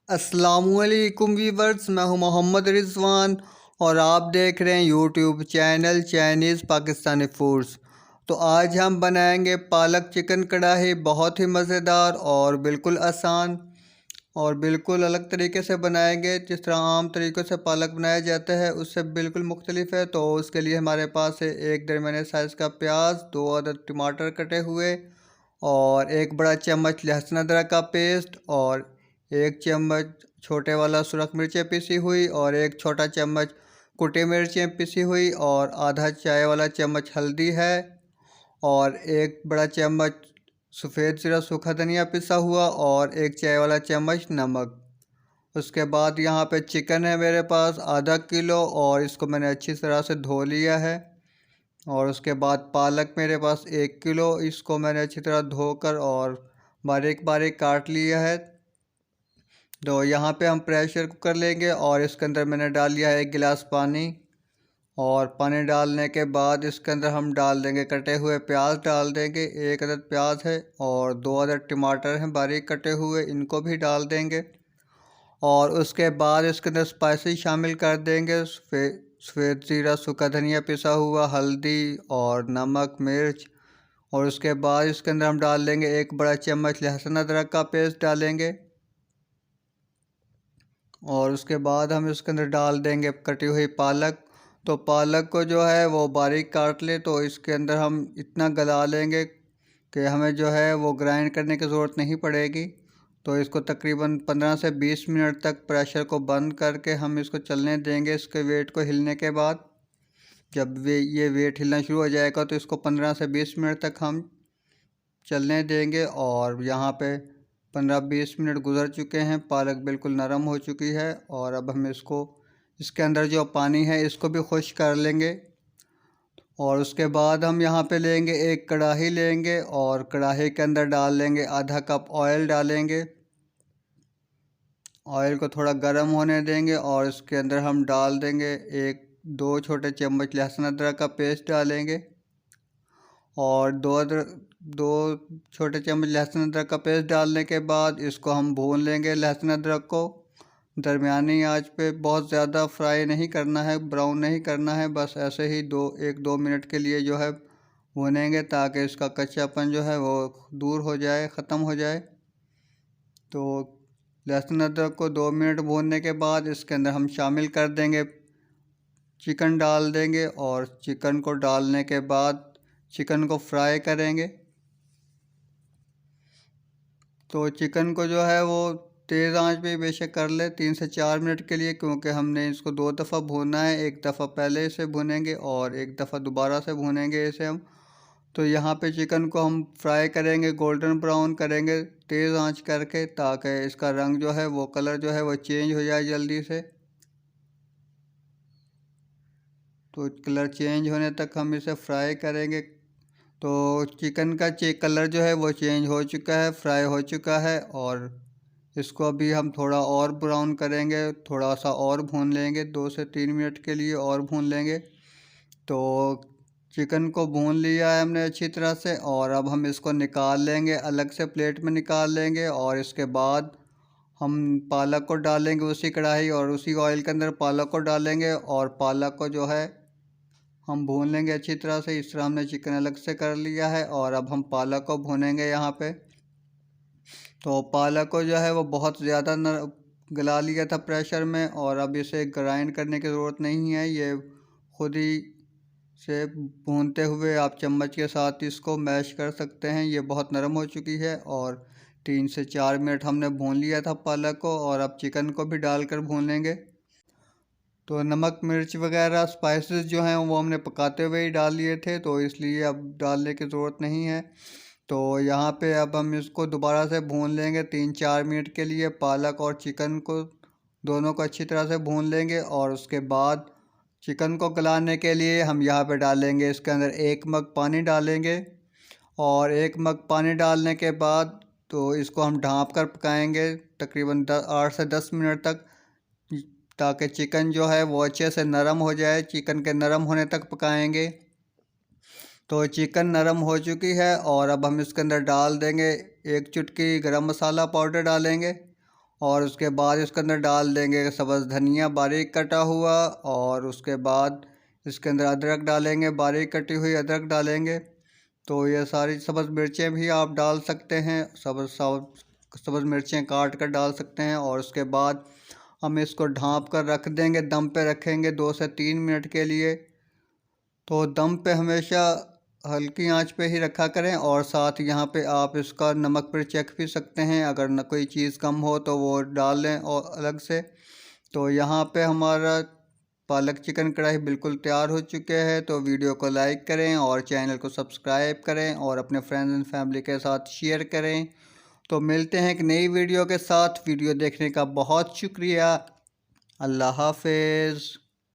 अस्सलामुअलैकुम वीवर्स, मैं हूं मोहम्मद रिजवान और आप देख रहे हैं YouTube channel Chinese Pakistani foods. तो आज हम बनाएंगे पालक चिकन कढ़ाई। बहुत ही मज़ेदार और बिल्कुल आसान और बिल्कुल अलग तरीके से बनाएंगे। जिस तरह आम तरीक़ों से पालक बनाया जाता है उससे बिल्कुल मुख्तलिफ है। तो उसके लिए हमारे पास है एक दरमियाने साइज़ का प्याज, 2 अदद टमाटर कटे हुए और एक बड़ा चम्मच लहसुन अदरक का पेस्ट और एक चम्मच छोटे वाला सुरख मिर्चें पिसी हुई और एक छोटा चम्मच कुटी मिर्चें पिसी हुई और आधा चाय वाला चम्मच हल्दी है और एक बड़ा चम्मच सफ़ेद ज़ीरा सूखा धनिया पिसा हुआ और एक चाय वाला चम्मच नमक। उसके बाद यहाँ पे चिकन है मेरे पास आधा किलो और इसको मैंने अच्छी तरह से धो लिया है। और उसके बाद पालक मेरे पास 1 किलो, इसको मैंने अच्छी तरह धोकर और बारीक बारीक काट लिया है। तो यहाँ पे हम प्रेशर कुकर लेंगे और इसके अंदर मैंने डाल लिया है 1 गिलास पानी। और पानी डालने के बाद इसके अंदर हम डाल देंगे कटे हुए प्याज डाल देंगे। 1 अदद प्याज है और 2 अदद टमाटर हैं बारीक कटे हुए, इनको भी डाल देंगे। और उसके बाद इसके अंदर स्पाइसी शामिल कर देंगे। सफ़ेद ज़ीरा सूखा धनिया पिसा हुआ, हल्दी और नमक मिर्च। और उसके बाद इसके अंदर हम डाल देंगे एक बड़ा चम्मच लहसुन अदरक का पेस्ट डालेंगे। और उसके बाद हम इसके अंदर डाल देंगे कटी हुई पालक। तो पालक को जो है वो बारीक काट ले। तो इसके अंदर हम इतना गला लेंगे कि हमें जो है वो ग्राइंड करने की ज़रूरत नहीं पड़ेगी। तो इसको तकरीबन 15 से 20 मिनट तक प्रेशर को बंद करके हम इसको चलने देंगे। इसके वेट को हिलने के बाद जब ये वेट हिलना शुरू हो जाएगा तो इसको 15 से 20 मिनट तक हम चलने देंगे। और यहाँ पे 15-20 मिनट गुजर चुके हैं, पालक बिल्कुल नरम हो चुकी है। और अब हम इसके अंदर जो पानी है इसको भी खुश्क कर लेंगे। और उसके बाद हम यहाँ पे लेंगे एक कढ़ाई लेंगे और कढ़ाई के अंदर डाल लेंगे आधा कप ऑयल डालेंगे। ऑयल को थोड़ा गर्म होने देंगे और इसके अंदर हम डाल देंगे 1-2 छोटे चम्मच लहसुन अदरक का पेस्ट डालेंगे और 2 छोटे चम्मच लहसुन अदरक का पेस्ट डालने के बाद इसको हम भून लेंगे। लहसुन अदरक को दरमियानी आंच पे बहुत ज़्यादा फ्राई नहीं करना है, ब्राउन नहीं करना है, बस ऐसे ही 1-2 मिनट के लिए जो है भूनेंगे ताकि इसका कच्चापन जो है वो दूर हो जाए, ख़त्म हो जाए। तो लहसुन अदरक को 2 मिनट भूनने के बाद इसके अंदर हम शामिल कर देंगे चिकन डाल देंगे। और चिकन को डालने के बाद चिकन को फ्राई करेंगे। तो चिकन को जो है वो तेज़ आंच पे बेशक कर ले 3 से 4 मिनट के लिए, क्योंकि हमने इसको 2 दफ़ा भूनना है। एक दफ़ा पहले इसे भूनेंगे और एक दफ़ा दोबारा से भूनेंगे इसे हम। तो यहाँ पे चिकन को हम फ्राई करेंगे, गोल्डन ब्राउन करेंगे तेज़ आंच करके, ताकि इसका रंग जो है वो कलर जो है वो चेंज हो जाए जल्दी से। तो कलर चेंज होने तक हम इसे फ्राई करेंगे। तो चिकन का कलर जो है वो चेंज हो चुका है, फ्राई हो चुका है। और इसको अभी हम थोड़ा और ब्राउन करेंगे, थोड़ा सा और भून लेंगे, 2 से 3 मिनट के लिए और भून लेंगे। तो चिकन को भून लिया है हमने अच्छी तरह से और अब हम इसको निकाल लेंगे, अलग से प्लेट में निकाल लेंगे। और इसके बाद हम पालक को डालेंगे उसी कढ़ाई और उसी ऑयल के अंदर पालक को डालेंगे और पालक को जो है हम भून लेंगे अच्छी तरह से। इस तरह हमने चिकन अलग से कर लिया है और अब हम पालक को भूनेंगे यहाँ पे। तो पालक को जो है वो बहुत ज़्यादा गला लिया था प्रेशर में और अब इसे ग्राइंड करने की ज़रूरत नहीं है। ये खुद ही से भूनते हुए आप चम्मच के साथ इसको मैश कर सकते हैं। ये बहुत नरम हो चुकी है और 3 से 4 मिनट हमने भून लिया था पालक को। और अब चिकन को भी डालकर भून लेंगे। तो नमक मिर्च वगैरह स्पाइसेस जो हैं वो हमने पकाते हुए ही डाल लिए थे, तो इसलिए अब डालने की ज़रूरत नहीं है। तो यहाँ पे अब हम इसको दोबारा से भून लेंगे 3-4 मिनट के लिए। पालक और चिकन को दोनों को अच्छी तरह से भून लेंगे। और उसके बाद चिकन को गलाने के लिए हम यहाँ पे डालेंगे इसके अंदर 1 मग पानी डालेंगे। और 1 मग पानी डालने के बाद तो इसको हम ढाँप कर पकाएंगे तकरीबन 8 से 10 मिनट तक, ताकि चिकन जो है वो अच्छे से नरम हो जाए। चिकन के नरम होने तक पकाएंगे। तो चिकन नरम हो चुकी है और अब हम इसके अंदर डाल देंगे 1 चुटकी गरम मसाला पाउडर डालेंगे और उसके बाद इसके अंदर डाल देंगे सब्ज़ धनिया बारीक कटा हुआ, और उसके बाद इसके अंदर अदरक डालेंगे, बारीक कटी हुई अदरक डालेंगे। तो ये सारी सब्ज़ मिर्चें भी आप डाल सकते हैं, सब्ज़ मिर्चें काट कर डाल सकते हैं। और उसके बाद हम इसको ढाँप कर रख देंगे, दम पे रखेंगे 2 से 3 मिनट के लिए। तो दम पे हमेशा हल्की आंच पे ही रखा करें, और साथ यहाँ पे आप इसका नमक पर चेक भी सकते हैं, अगर न कोई चीज़ कम हो तो वो डाल लें और अलग से। तो यहाँ पे हमारा पालक चिकन कढ़ाई बिल्कुल तैयार हो चुके हैं। तो वीडियो को लाइक करें और चैनल को सब्सक्राइब करें और अपने फ्रेंड्स एंड फैमिली के साथ शेयर करें। तो मिलते हैं एक नई वीडियो के साथ। वीडियो देखने का बहुत शुक्रिया। अल्लाह हाफिज़।